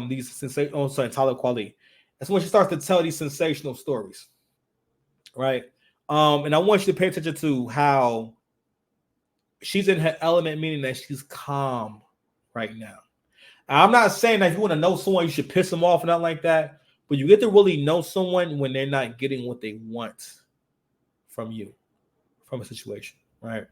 these sensational, oh, sorry, Tyler Quali. That's when she starts to tell these sensational stories, right? And I want you to pay attention to how she's in her element, meaning that she's calm right now. I'm not saying that if you want to know someone, you should piss them off or not like that, but you get to really know someone when they're not getting what they want from you, from a situation, right?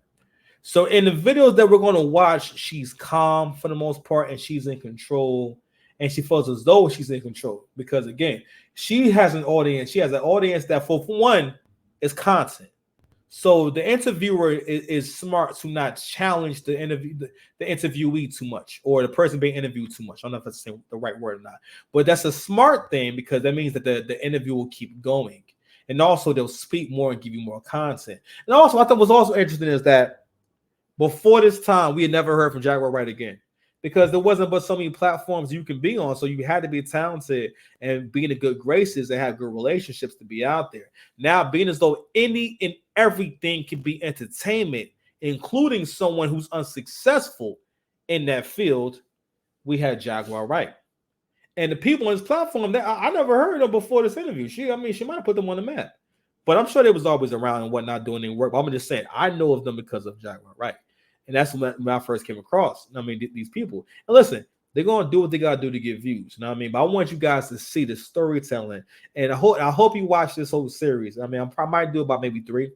So in the videos that we're going to watch, she's calm for the most part, and she's in control, and she feels as though she's in control because again, she has an audience. She has an audience that, for one, is content. So the interviewer is smart to not challenge the interviewee too much, or the person being interviewed too much. I don't know if that's the right word or not, but that's a smart thing because that means that the interview will keep going, and also they'll speak more and give you more content. And also, I thought was also interesting is that before this time, we had never heard from Jaguar Wright again because there wasn't but so many platforms you can be on. So you had to be talented and be in the good graces and have good relationships to be out there. Now, being as though any and everything can be entertainment, including someone who's unsuccessful in that field, we had Jaguar Wright. And the people on this platform, that I never heard of them before this interview. She might have put them on the map. But I'm sure they was always around and whatnot doing their work. But I'm just saying, I know of them because of Jaguar Wright. And that's when I first came across. These people. And listen, they're gonna do what they gotta do to get views. You know what I mean? But I want you guys to see the storytelling. And I hope you watch this whole series. I might do about maybe 3.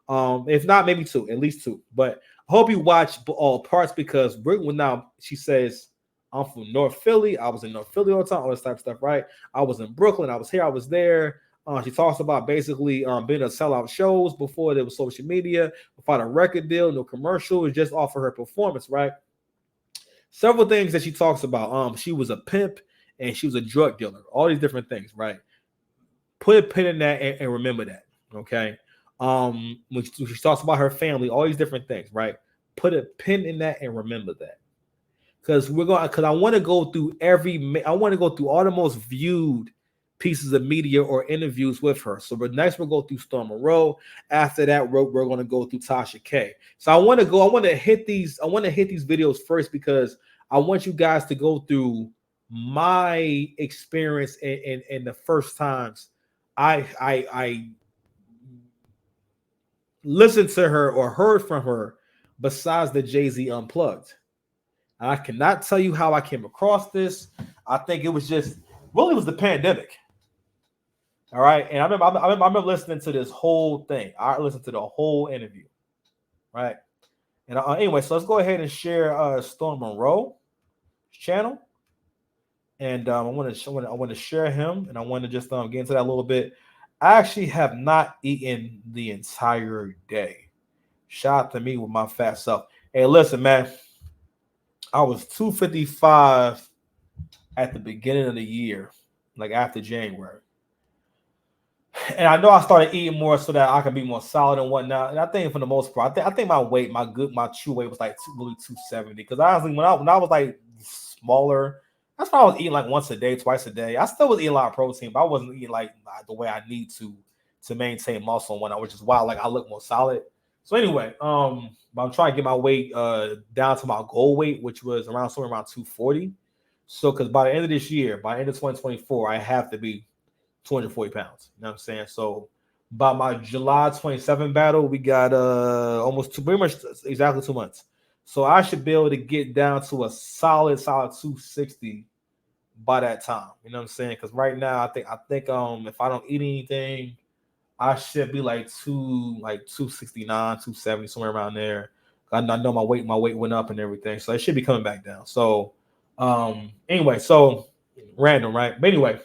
If not, maybe 2, at least 2. But I hope you watch all parts because now she says, I'm from North Philly. I was in North Philly all the time, all this type of stuff, right? I was in Brooklyn. I was here. I was there. She talks about basically being able to sell out shows before there was social media, without a record deal, no commercial. It's just off of her performance, right? Several things that she talks about. She was a pimp and she was a drug dealer. All these different things, right? Put a pin in that and remember that, okay? When she talks about her family, all these different things, right? Put a pin in that and remember that. Because I want to go through all the most viewed pieces of media or interviews with her. So next we'll go through Storm Monroe. After that, we're going to go through Tasha K. So I want to hit these videos first because I want you guys to go through my experience in the first times I listened to her or heard from her besides the Jay-Z Unplugged. And I cannot tell you how I came across this. I think it was the pandemic. All right. And I remember listening to this whole thing. I listened to the whole interview. Right. And anyway, so let's go ahead and share Storm Monroe's channel. And I want to share him, and I want to just get into that a little bit. I actually have not eaten the entire day. Shout out to me with my fat self. Hey, listen, man. I was 255 at the beginning of the year, like after January. And I know I started eating more so that I can be more solid and whatnot. And I think for the most part, I think my weight, my true weight was like really 270. Because honestly, when I was like smaller, that's why I was eating like once a day, twice a day. I still was eating a lot of protein, but I wasn't eating like the way I need to maintain muscle and whatnot, which is why like I look more solid. So anyway, but I'm trying to get my weight down to my goal weight, which was somewhere around 240. So because by the end of this year, by the end of 2024, I have to be 240 pounds. You know what I'm saying? So by my July 27 battle, we got pretty much exactly 2 months. So I should be able to get down to a solid 260 by that time. You know what I'm saying? Because right now, I think if I don't eat anything, I should be like 269, 270, somewhere around there. I know my weight went up and everything, so it should be coming back down. So anyway, so random, right? But anyway,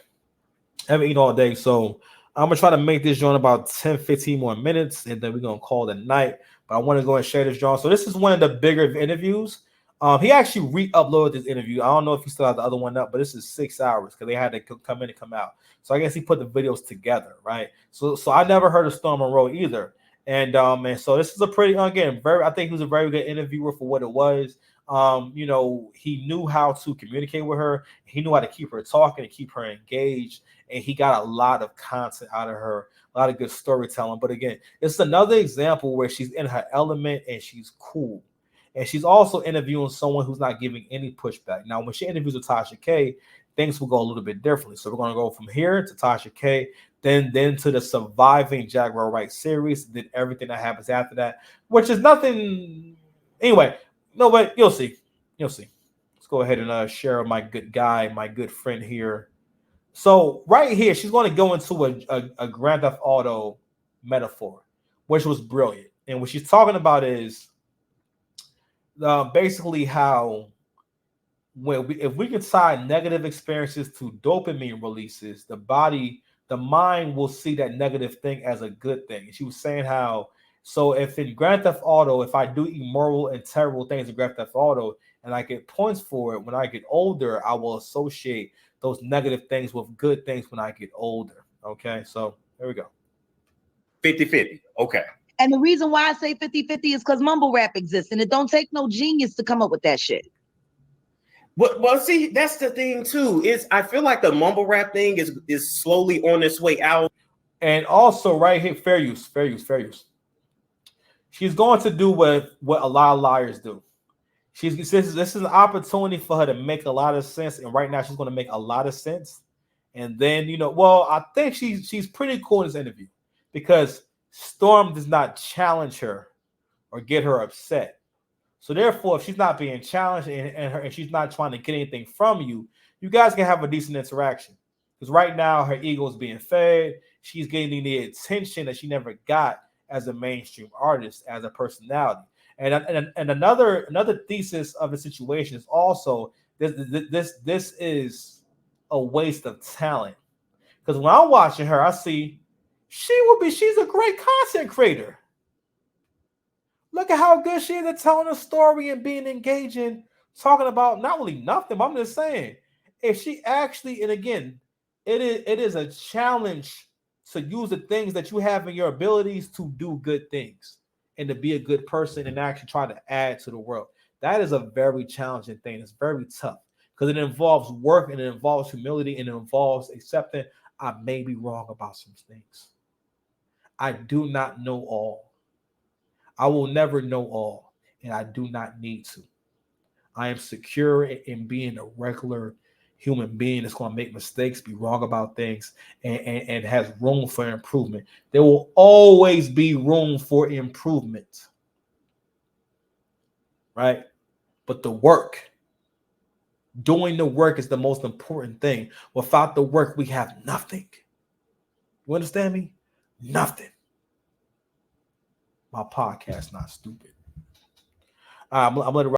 I haven't eaten all day, so I'm gonna try to make this joint about 10-15 more minutes, and then we're gonna call it a night. But I want to go and share this joint. So this is one of the bigger interviews. He actually re-uploaded this interview. I don't know if he still has the other one up, but this is 6 hours because they had to come in and come out. So I guess he put the videos together, right? So I never heard of Storm Monroe either. And so this is a pretty, again, I think he was a very good interviewer for what it was. He knew how to communicate with her. He knew how to keep her talking and keep her engaged. And he got a lot of content out of her, a lot of good storytelling. But again, it's another example where she's in her element and she's cool. And she's also interviewing someone who's not giving any pushback. Now, when she interviews with Tasha K, things will go a little bit differently. So we're going to go from here to Tasha K, then to the surviving Jaguar Wright series, then everything that happens after that, which is nothing. Anyway, no, but you'll see. You'll see. Let's go ahead and share my good guy, my good friend here. So right here, she's going to go into a Grand Theft Auto metaphor, which was brilliant. And what she's talking about is basically how if we can tie negative experiences to dopamine releases, the mind will see that negative thing as a good thing. And she was saying how, so if in Grand Theft Auto, if I do immoral and terrible things in Grand Theft Auto and I get points for it, when I get older, I will associate those negative things with good things when I get older. Okay, so there we go. 50-50. Okay. And the reason why I say 50-50 is because mumble rap exists, and it don't take no genius to come up with that shit. Well, see, that's the thing too. Is I feel like the mumble rap thing is slowly on its way out. And also, right here, fair use. She's going to do what a lot of liars do. This is an opportunity for her to make a lot of sense, and right now she's going to make a lot of sense. And then I think she's pretty cool in this interview because Storm does not challenge her or get her upset. So therefore, if she's not being challenged and she's not trying to get anything from you, you guys can have a decent interaction. Because right now her ego is being fed. She's getting the attention that she never got as a mainstream artist, as a personality. And another thesis of the situation is also this is a waste of talent. Because when I'm watching her, I see she's a great content creator. Look at how good she is at telling a story and being engaging, talking about not really nothing, but I'm just saying, if she actually, and again, it is a challenge to use the things that you have in your abilities to do good things and to be a good person and actually try to add to the world. That is a very challenging thing. It's very tough because it involves work and it involves humility and it involves accepting I may be wrong about some things. I do not know all. I will never know all, and I do not need to. I am secure in being a regular human being that's going to make mistakes, be wrong about things, and has room for improvement. There will always be room for improvement, right? But doing the work is the most important thing. Without the work, we have nothing. You understand me? Nothing. My podcast not stupid. I'm going to